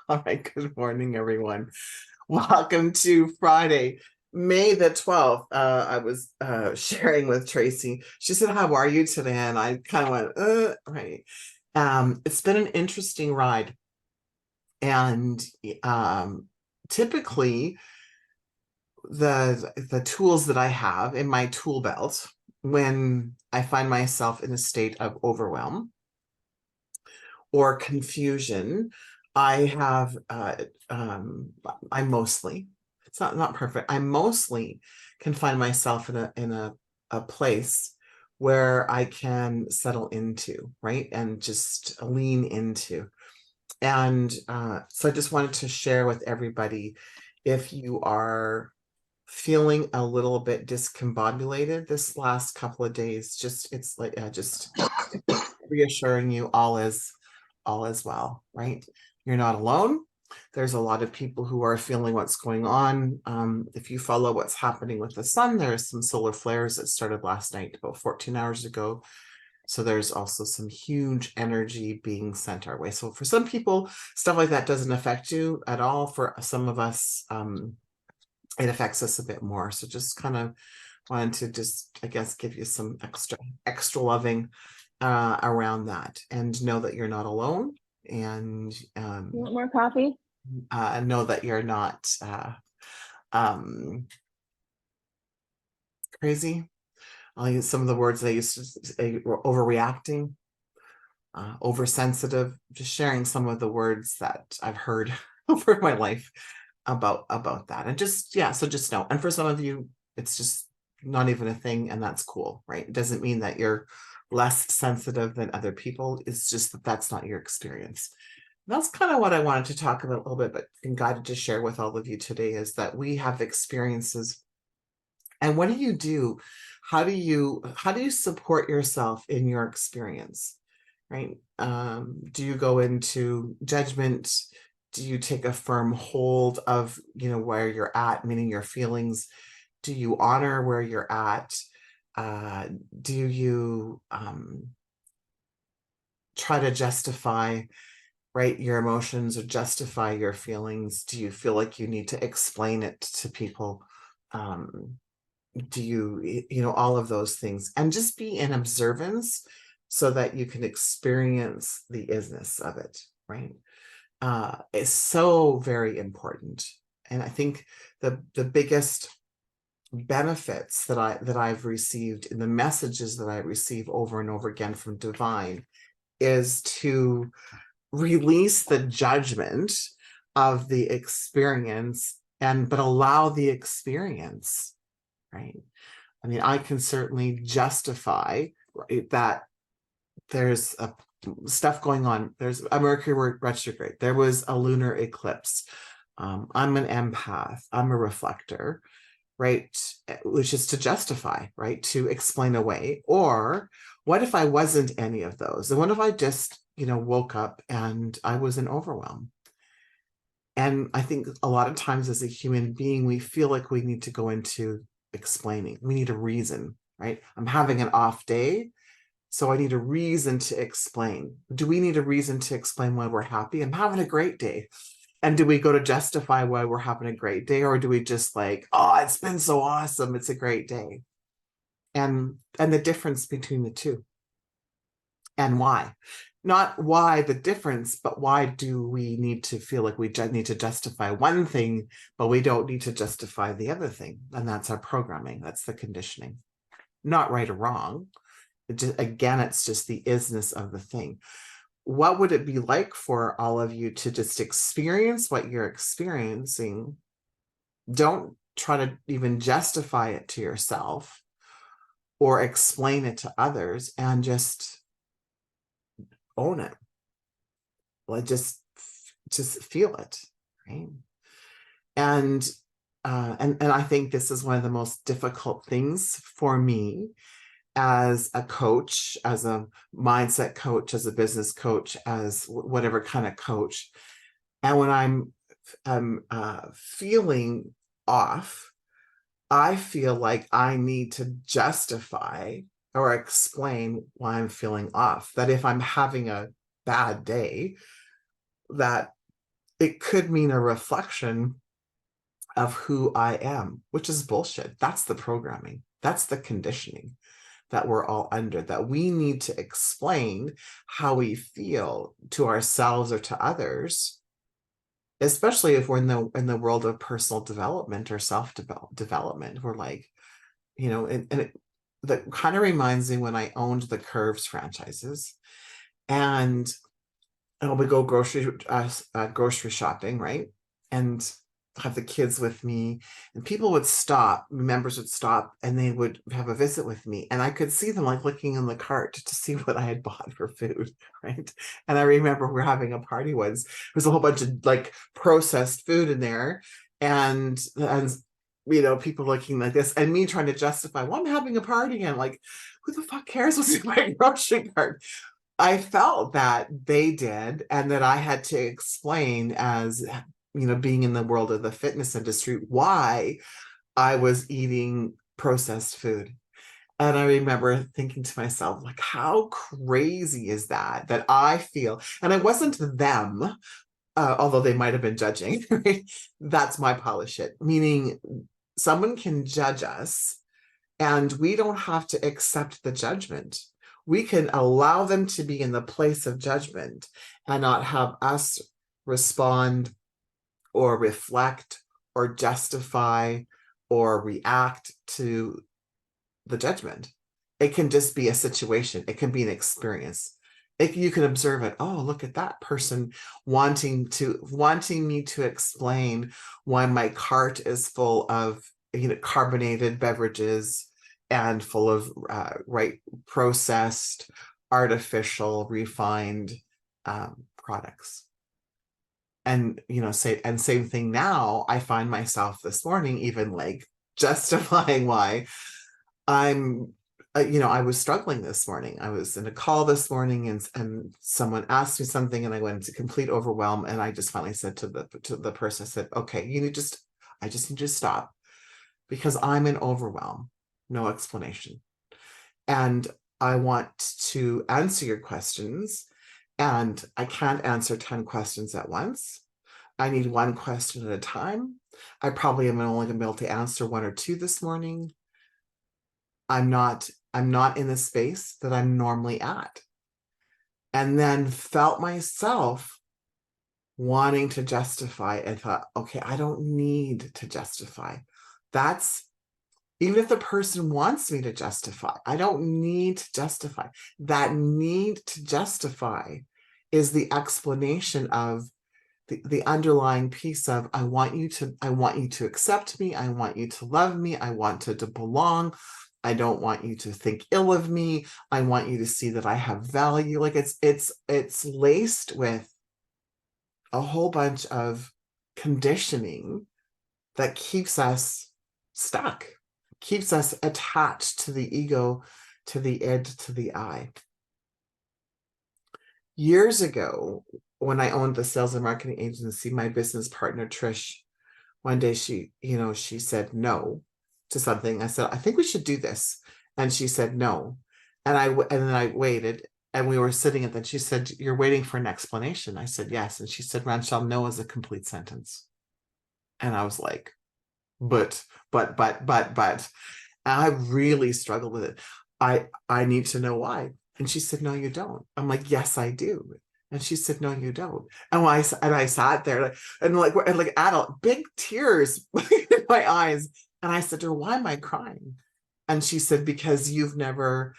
All right, good morning, everyone. Welcome to Friday, May the 12th. I was sharing with Tracy. She said, "How are you today?" And I kind of went, right. It's been an interesting ride. And typically the tools that I have in my tool belt when I find myself in a state of overwhelm or confusion, I have I mostly, it's not perfect. I mostly can find myself in a place where I can settle into, right? And just lean into. And so I just wanted to share with everybody, if you are feeling a little bit discombobulated this last couple of days, just it's like just reassuring you all is well, right? You're not alone. There's a lot of people who are feeling what's going on. If you follow what's happening with the sun, there's some solar flares that started last night, about 14 hours ago. So there's also some huge energy being sent our way. So for some people, stuff like that doesn't affect you at all. For some of us, it affects us a bit more. So just kind of wanted to just, I guess, give you some extra loving around that, and know that you're not alone, and You want more coffee? know that you're not um, crazy. I'll use some of the words I used to say: overreacting, oversensitive. Just sharing some of the words that I've heard over my life about that, and just yeah. So just know. And for some of you, it's just not even a thing, and that's cool, right? It doesn't mean that you're less sensitive than other people. It's just that that's not your experience. That's kind of what I wanted to talk about a little bit, but been guided to share with all of you today is that we have experiences. And what do you do? How do you support yourself in your experience? Right? Do you go into judgment? Do you take a firm hold of, where you're at, meaning your feelings? Do you honor where you're at? Uh, do you try to justify, right, your emotions, or justify your feelings? Do you feel like you need to explain it to people? Um, do you all of those things, and just be in observance so that you can experience the isness of it, right? Is so very important. And I think the biggest benefits that I've received in the messages that I receive over and over again from divine is to release the judgment of the experience, and but allow the experience, right? I mean, I can certainly justify, right, that there's a stuff going on. There's a Mercury retrograde. There was a lunar eclipse. I'm an empath. I'm a reflector, right? Which is to justify, right? To explain away. Or what if I wasn't any of those? And what if I just, woke up and I was in overwhelm? And I think a lot of times as a human being, we feel like we need to go into explaining. We need a reason, right? I'm having an off day, so I need a reason to explain. Do we need a reason to explain why we're happy? I'm having a great day. And do we go to justify why we're having a great day? Or do we just like, oh, it's been so awesome, it's a great day? And the difference between the two, and why. Not why the difference, but why do we need to feel like we need to justify one thing, but we don't need to justify the other thing? And that's our programming. That's the conditioning. Not right or wrong. Again, it's just the isness of the thing. What would it be like for all of you to just experience what you're experiencing? Don't try to even justify it to yourself or explain it to others, and just own it. Like just feel it, right? And and I think this is one of the most difficult things for me as a coach, as a mindset coach, as a business coach, as whatever kind of coach. And when I'm feeling off, I feel like I need to justify or explain why I'm feeling off. That if I'm having a bad day, that it could mean a reflection of who I am, which is bullshit. That's the programming. That's the conditioning that we're all under, that we need to explain how we feel to ourselves or to others, especially if we're in the world of personal development or self-development. We're like, that kind of reminds me when I owned the Curves franchises, and we go grocery shopping, right? And have the kids with me, and people would stop, members would stop, and they would have a visit with me, and I could see them like looking in the cart to see what I had bought for food, right? And I remember we're having a party once, there's a whole bunch of like processed food in there, and people looking like this, and me trying to justify, well, I'm having a party, and like, who the fuck cares what's in my grocery cart? I felt that they did, and that I had to explain, as being in the world of the fitness industry, why I was eating processed food. And I remember thinking to myself, like, how crazy is that, that I feel, and it wasn't them, although they might have been judging, right? That's my pile of shit, meaning someone can judge us and we don't have to accept the judgment. We can allow them to be in the place of judgment and not have us respond or reflect or justify or react to the judgment. It can just be a situation. It can be an experience. You can observe it. Oh, look at that person wanting me to explain why my cart is full of carbonated beverages and full of processed, artificial, refined products. And same thing now. I find myself this morning even like justifying why I'm I was struggling this morning. I was in a call this morning, and someone asked me something, and I went into complete overwhelm, and I just finally said to the person, I said, okay, I just need you to stop, because I'm in overwhelm, no explanation, and I want to answer your questions, and I can't answer 10 questions at once. I need one question at a time. I probably am only going to be able to answer 1 or 2 this morning. I'm not in the space that I'm normally at. And then felt myself wanting to justify, and thought, okay, I don't need to justify. That's, even if the person wants me to justify, I don't need to justify. That need to justify is the explanation of the underlying piece of, I want you to accept me. I want you to love me. I want to belong. I don't want you to think ill of me. I want you to see that I have value. Like it's laced with a whole bunch of conditioning that keeps us stuck, keeps us attached to the ego, to the id, to the I. Years ago, when I owned the sales and marketing agency, my business partner, Trish, one day she said no to something. I said, I think we should do this. And she said no. And then I waited, and we were sitting, and then she said, you're waiting for an explanation. I said, yes. And she said, Ranchelle, no is a complete sentence. And I was like, but. And I really struggled with it. I need to know why. And she said, no, you don't. I'm like, yes, I do. And she said, no, you don't. And I sat there like adult, big tears in my eyes. And I said to her, why am I crying? And she said, because you've never,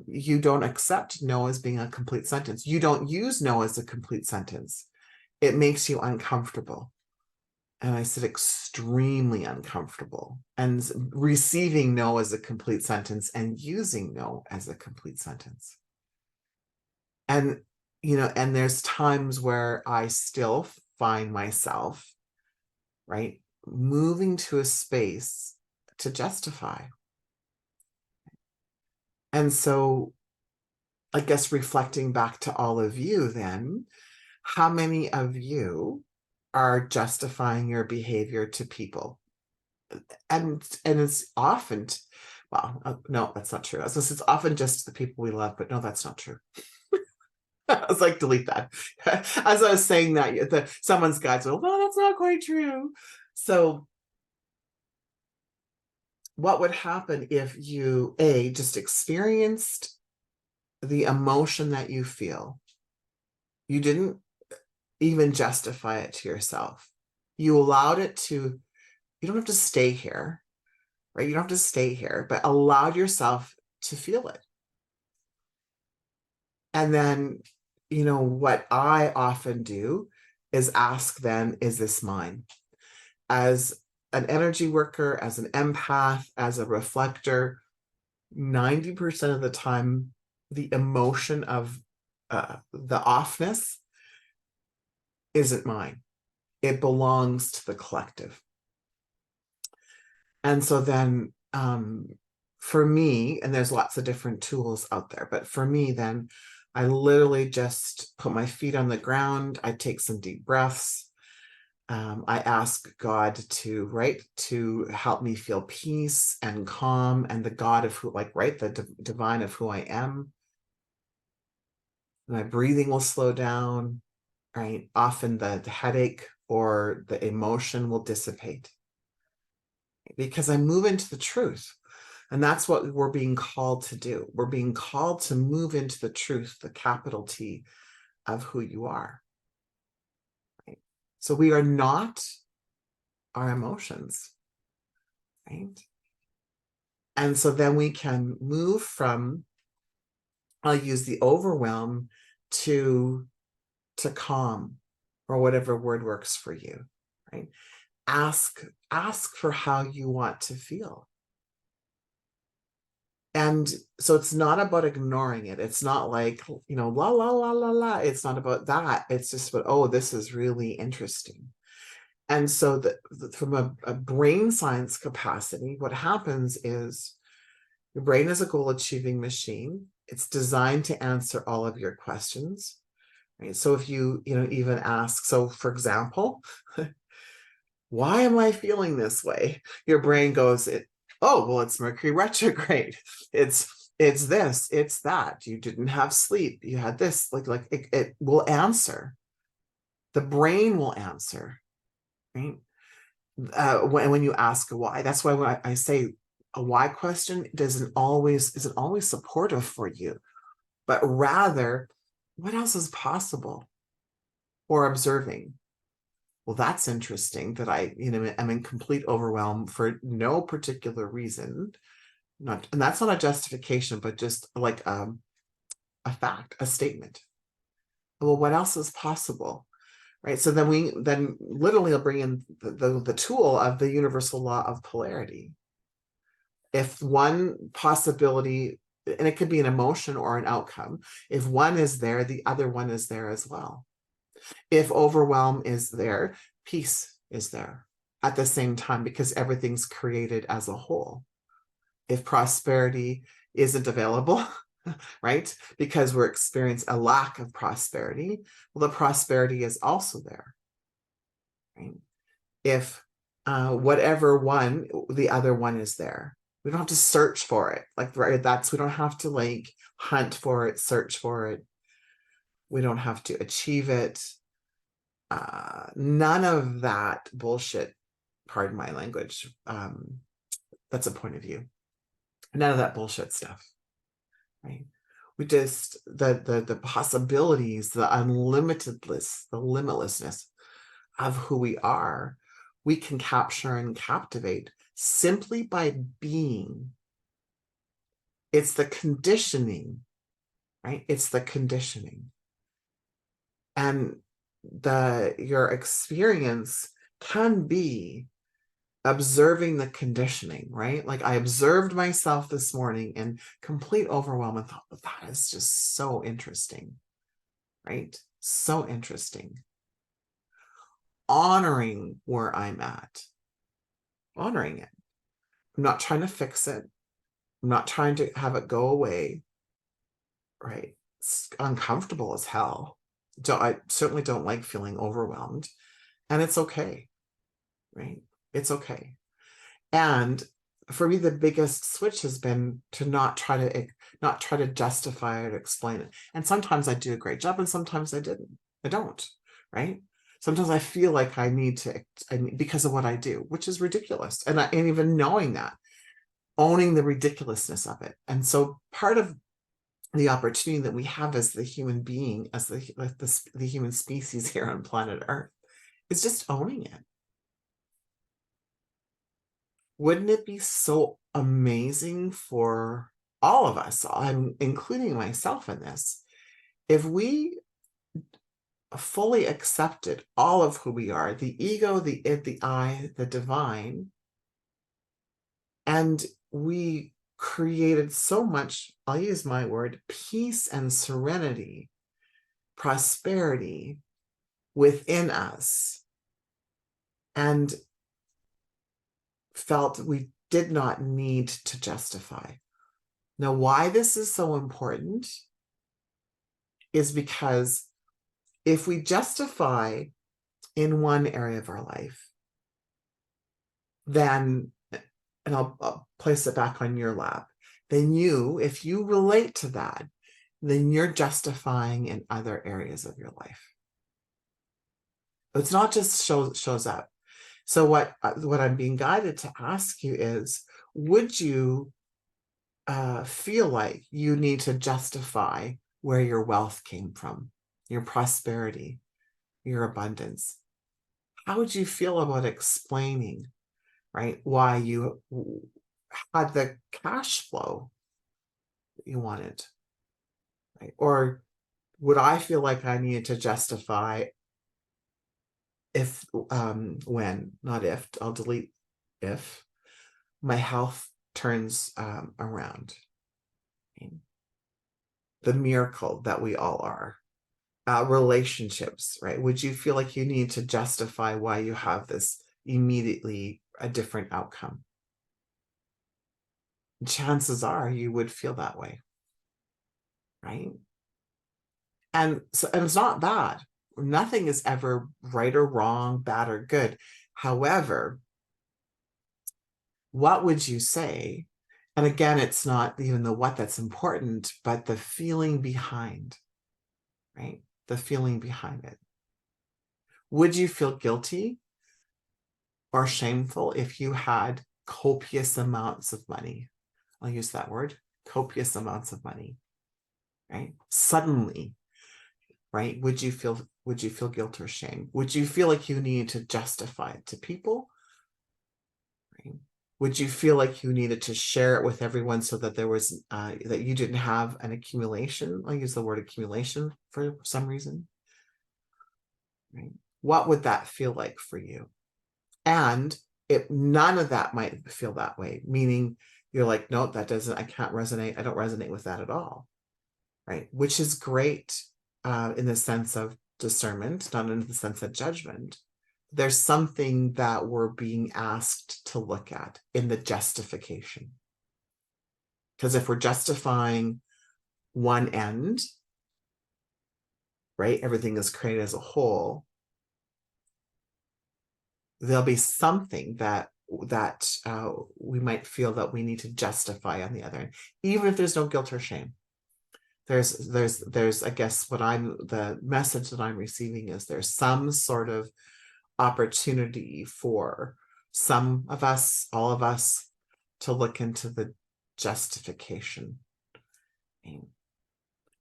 you don't accept no as being a complete sentence. You don't use no as a complete sentence. It makes you uncomfortable. And I said, extremely uncomfortable. And receiving no as a complete sentence and using no as a complete sentence. And, and there's times where I still find myself, right, moving to a space to justify. And so I guess reflecting back to all of you then, how many of you are justifying your behavior to people? And it's often, well, no, that's not true. It's often just the people we love, but no, that's not true. I was like, delete that. As I was saying that, someone's guides went, well, that's not quite true. So what would happen if you, just experienced the emotion that you feel? You didn't even justify it to yourself. You allowed it to, you don't have to stay here, right? You don't have to stay here, but allowed yourself to feel it. And then, what I often do is ask then, is this mine? As an energy worker, as an empath, as a reflector, 90% of the time, the emotion of the offness isn't mine. It belongs to the collective. And so then for me, and there's lots of different tools out there, but for me, then I literally just put my feet on the ground. I take some deep breaths. I ask God to help me feel peace and calm, and the God of who, the divine of who I am. My breathing will slow down, right? Often the headache or the emotion will dissipate because I move into the truth. And that's what we're being called to do. We're being called to move into the truth, the capital T of who you are. Right? So we are not our emotions, right? And so then we can move from, I'll use the overwhelm to calm, or whatever word works for you, right? Ask for how you want to feel. And so it's not about ignoring it. It's not like, la, la, la, la, la. It's not about that. It's just about, oh, this is really interesting. And so from a brain science capacity, what happens is your brain is a goal-achieving machine. It's designed to answer all of your questions. Right? So if you, even ask, so for example, why am I feeling this way? Your brain goes, oh, well, it's Mercury retrograde. It's this, it's that. You didn't have sleep. You had this, it will answer. The brain will answer, right? When you ask a why, that's why when I say a why question isn't always supportive for you, but rather, what else is possible? Or observing, well, that's interesting that I, am in complete overwhelm for no particular reason. And that's not a justification, but just like a fact, a statement. Well, what else is possible? Right. So then literally I'll bring in the tool of the universal law of polarity. If one possibility, and it could be an emotion or an outcome, if one is there, the other one is there as well. If overwhelm is there, peace is there at the same time, because everything's created as a whole. If prosperity isn't available, right, because we're experiencing a lack of prosperity, well, the prosperity is also there. Right? If whatever one, the other one is there. We don't have to search for it. We don't have to hunt for it, search for it. We don't have to achieve it. None of that bullshit, pardon my language. That's a point of view. None of that bullshit stuff, right? We just, the possibilities, the unlimitedness, the limitlessness of who we are, we can capture and captivate simply by being. It's the conditioning, right? It's the conditioning. And your experience can be observing the conditioning, right? Like I observed myself this morning in complete overwhelm and thought, well, that is just so interesting, right? So interesting. Honoring where I'm at, honoring it. I'm not trying to fix it. I'm not trying to have it go away, right? It's uncomfortable as hell. I certainly don't like feeling overwhelmed, and it's okay, right? It's okay. And for me, the biggest switch has been to not try to justify or explain it. And sometimes I do a great job, and sometimes I don't, right? Sometimes I feel like I need to, because of what I do, which is ridiculous. And even knowing that, owning the ridiculousness of it. And so part of the opportunity that we have as the human being, as the human species here on planet Earth, is just owning it. Wouldn't it be so amazing for all of us, I'm including myself in this, if we fully accepted all of who we are, the ego, the id, the I, the divine, and we created so much, I'll use my word, peace and serenity, prosperity within us, and felt we did not need to justify. Now, why this is so important is because if we justify in one area of our life, then, and I'll place it back on your lap, then if you relate to that, then you're justifying in other areas of your life. It's not just shows up. So what I'm being guided to ask you is, would you feel like you need to justify where your wealth came from, your prosperity, your abundance? How would you feel about explaining, right, why you had the cash flow that you wanted, right? Or would I feel like I needed to justify if, when, not if, I'll delete if, my health turns around? The miracle that we all are. Relationships, right? Would you feel like you need to justify why you have this immediately a different outcome? Chances are you would feel that way, right? And so, and it's not bad. Nothing is ever right or wrong, bad or good. However, what would you say? And again, it's not even the what that's important, but the feeling behind, right? The feeling behind it. Would you feel guilty or shameful if you had copious amounts of money? I'll use that word, copious amounts of money, right? Suddenly, right? Would you feel guilt or shame? Would you feel like you needed to justify it to people? Right? Would you feel like you needed to share it with everyone so that there was that you didn't have an accumulation? I'll use the word accumulation for some reason. Right? What would that feel like for you? And if none of that might feel that way, meaning you're like, no, that doesn't, I can't resonate. I don't resonate with that at all. Right. Which is great in the sense of discernment, not in the sense of judgment. There's something that we're being asked to look at in the justification. Because if we're justifying one end, right, everything is created as a whole, there'll be something that we might feel that we need to justify on the other end, even if there's no guilt or shame. There's I guess the message that I'm receiving is there's some sort of opportunity for some of us, all of us, to look into the justification,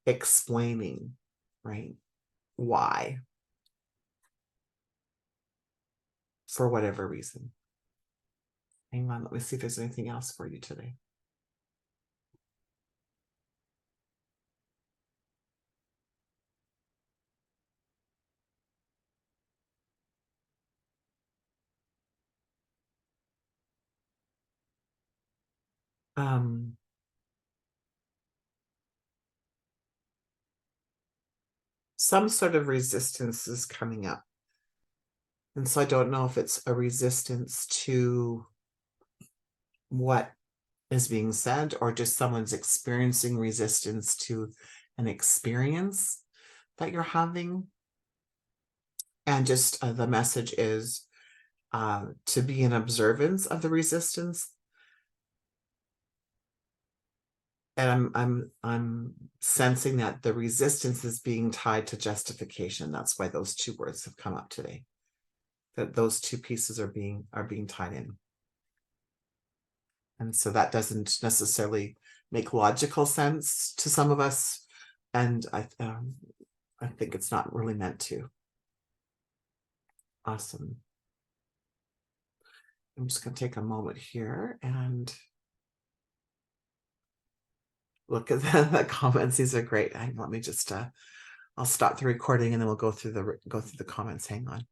explaining, right, why, for whatever reason. Hang on, let me see if there's anything else for you today. Some sort of resistance is coming up. And so I don't know if it's a resistance to what is being said, or just someone's experiencing resistance to an experience that you're having. And just the message is to be in observance of the resistance, And I'm sensing that the resistance is being tied to justification. That's why those two words have come up today. That those two pieces are being tied in. And so that doesn't necessarily make logical sense to some of us. And I think it's not really meant to. Awesome. I'm just going to take a moment here and look at the comments. These are great. Let me just I'll stop the recording and then we'll go through the comments. Hang on.